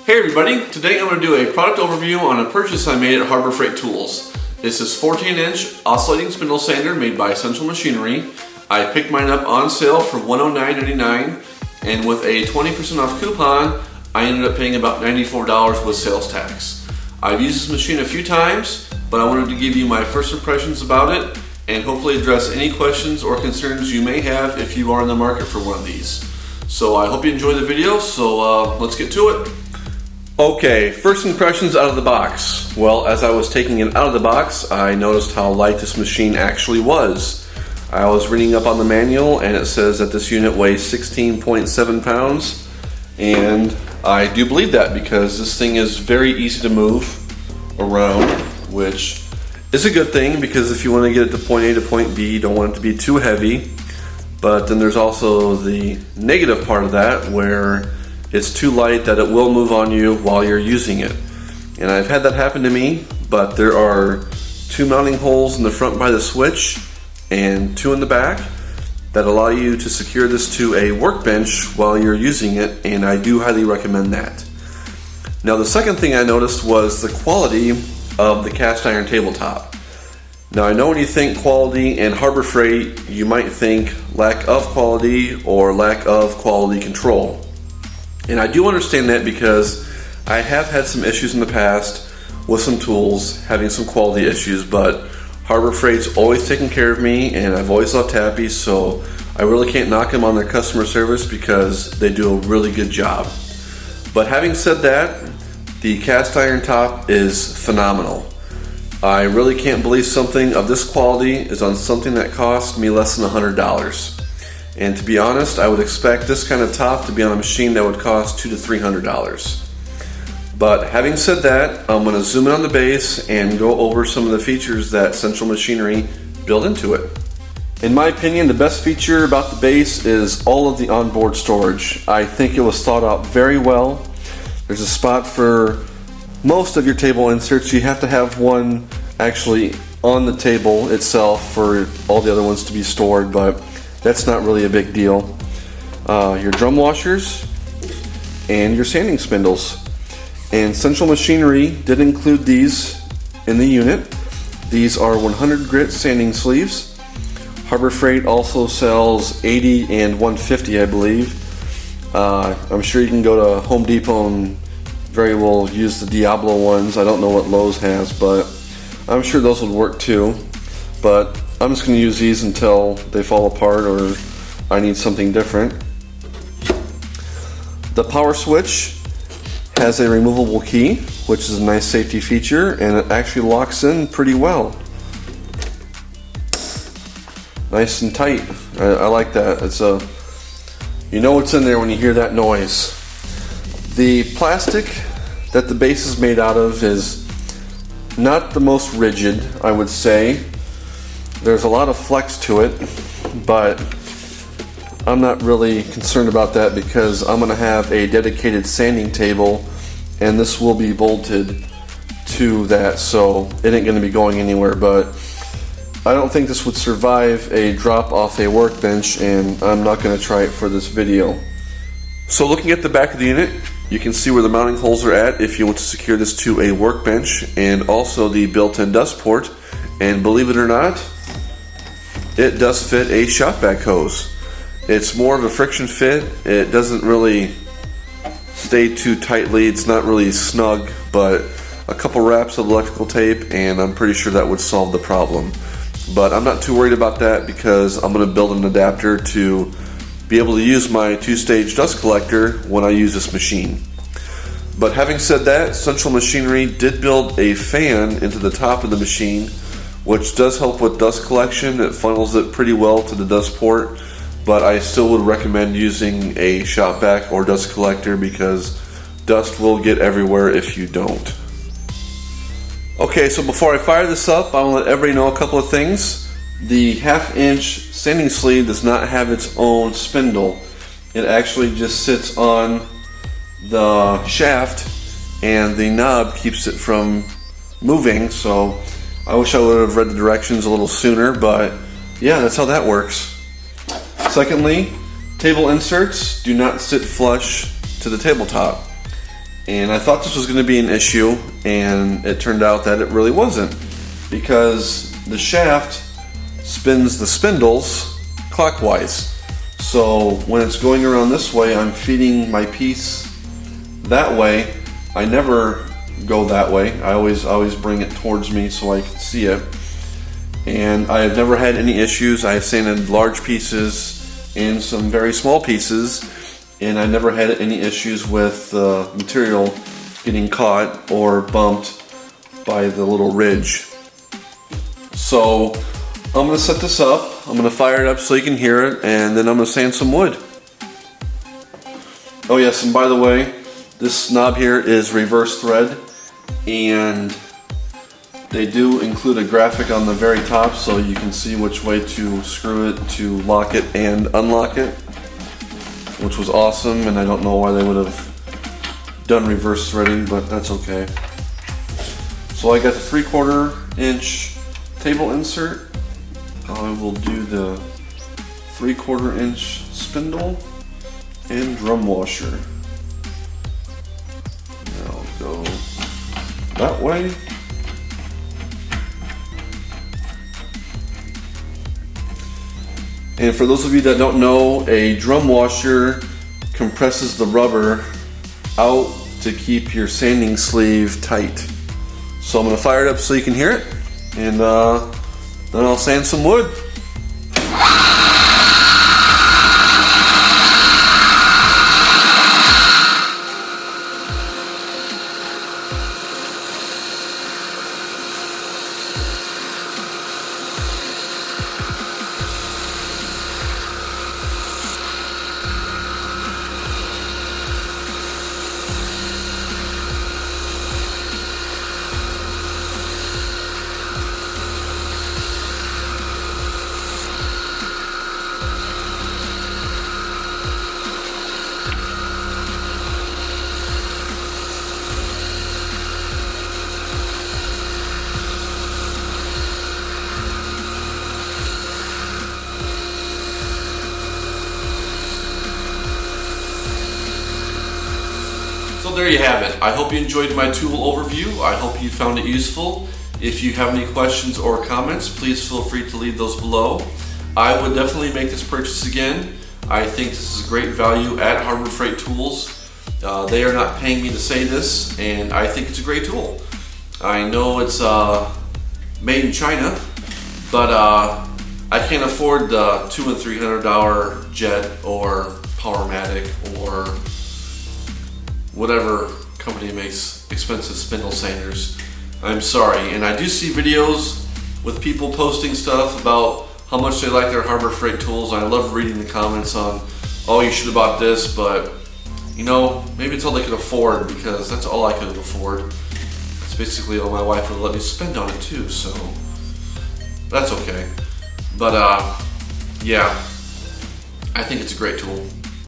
Hey everybody, today I'm going to do a product overview on a purchase I made at Harbor Freight Tools. This is 14-inch oscillating spindle sander made by Central Machinery. I picked mine up on sale for $109.99, and with a 20% off coupon, I ended up paying about $94 with sales tax. I've used this machine a few times, but I wanted to give you my first impressions about it and hopefully address any questions or concerns you may have if you are in the market for one of these. So I hope you enjoy the video, so let's get to it. Okay, first impressions out of the box. Well, as I was taking it out of the box, I noticed how light this machine actually was. I was reading up on the manual and it says that this unit weighs 16.7 pounds, and I do believe that because this thing is very easy to move around, which is a good thing because if you want to get it to point A to point B, you don't want it to be too heavy. But then there's also the negative part of that where it's too light that it will move on you while you're using it. And I've had that happen to me, but there are two mounting holes in the front by the switch and two in the back that allow you to secure this to a workbench while you're using it, and I do highly recommend that. Now the second thing I noticed was the quality of the cast iron tabletop. Now I know when you think quality and Harbor Freight, you might think lack of quality or lack of quality control. And I do understand that because I have had some issues in the past with some tools having some quality issues, but Harbor Freight's always taken care of me and I've always loved Happy, so I really can't knock them on their customer service because they do a really good job. But having said that, the cast iron top is phenomenal. I really can't believe something of this quality is on something that cost me less than $100. And to be honest, I would expect this kind of top to be on a machine that would cost $200 to $300. But having said that, I'm going to zoom in on the base and go over some of the features that Central Machinery built into it. In my opinion, the best feature about the base is all of the onboard storage. I think it was thought out very well. There's a spot for most of your table inserts. You have to have one actually on the table itself for all the other ones to be stored, but that's not really a big deal. Your drum washers and your sanding spindles. And Central Machinery did include these in the unit. These are 100 grit sanding sleeves. Harbor Freight also sells 80 and 150, I believe. I'm sure you can go to Home Depot and very well use the Diablo ones. I don't know what Lowe's has, but I'm sure those would work too. But I'm just going to use these until they fall apart or I need something different. The power switch has a removable key, which is a nice safety feature, and it actually locks in pretty well. Nice and tight. I like that. You know what's in there when you hear that noise. The plastic that the base is made out of is not the most rigid, I would say. There's a lot of flex to it, but I'm not really concerned about that because I'm going to have a dedicated sanding table and this will be bolted to that, so it ain't going to be going anywhere. But I don't think this would survive a drop off a workbench, and I'm not going to try it for this video. So looking at the back of the unit, you can see where the mounting holes are at if you want to secure this to a workbench, and also the built-in dust port. And believe it or not, it does fit a shop vac hose. It's more of a friction fit. It doesn't really stay too tightly. It's not really snug, but a couple wraps of electrical tape and I'm pretty sure that would solve the problem. But I'm not too worried about that because I'm going to build an adapter to be able to use my two-stage dust collector when I use this machine. But having said that, Central Machinery did build a fan into the top of the machine, which does help with dust collection. It funnels it pretty well to the dust port, but I still would recommend using a shop vac or dust collector because dust will get everywhere if you don't. Okay, so before I fire this up, I want to let everybody know a couple of things. The 1/2 inch sanding sleeve does not have its own spindle. It actually just sits on the shaft and the knob keeps it from moving, so I wish I would have read the directions a little sooner, but yeah, that's how that works. Secondly, table inserts do not sit flush to the tabletop. And I thought this was going to be an issue, and it turned out that it really wasn't, because the shaft spins the spindles clockwise. So when it's going around this way, I'm feeding my piece that way. I never go that way. I always bring it towards me so I can see it. And I have never had any issues. I have sanded large pieces and some very small pieces, and I never had any issues with the material getting caught or bumped by the little ridge. So I'm going to set this up. I'm going to fire it up so you can hear it, and then I'm going to sand some wood. Oh yes, and by the way, this knob here is reverse thread, and they do include a graphic on the very top so you can see which way to screw it to lock it and unlock it, which was awesome, and I don't know why they would have done reverse threading, but that's okay. So I got the 3/4 inch table insert. I will do the 3/4 inch spindle and drum washer. Now I'll go that way. And for those of you that don't know, a drum washer compresses the rubber out to keep your sanding sleeve tight. So I'm going to fire it up so you can hear it, and then I'll sand some wood. So there you have it. I hope you enjoyed my tool overview. I hope you found it useful. If you have any questions or comments, please feel free to leave those below. I would definitely make this purchase again. I think this is a great value at Harbor Freight Tools. They are not paying me to say this, and I think it's a great tool. I know it's made in China, but I can't afford the $200 and $300 Jet or Powermatic or whatever company makes expensive spindle sanders. I'm sorry. And I do see videos with people posting stuff about how much they like their Harbor Freight tools. I love reading the comments on, oh, you should have bought this, but you know, maybe it's all they could afford, because that's all I could afford. It's basically all my wife would let me spend on it too, so that's okay. But yeah, I think it's a great tool.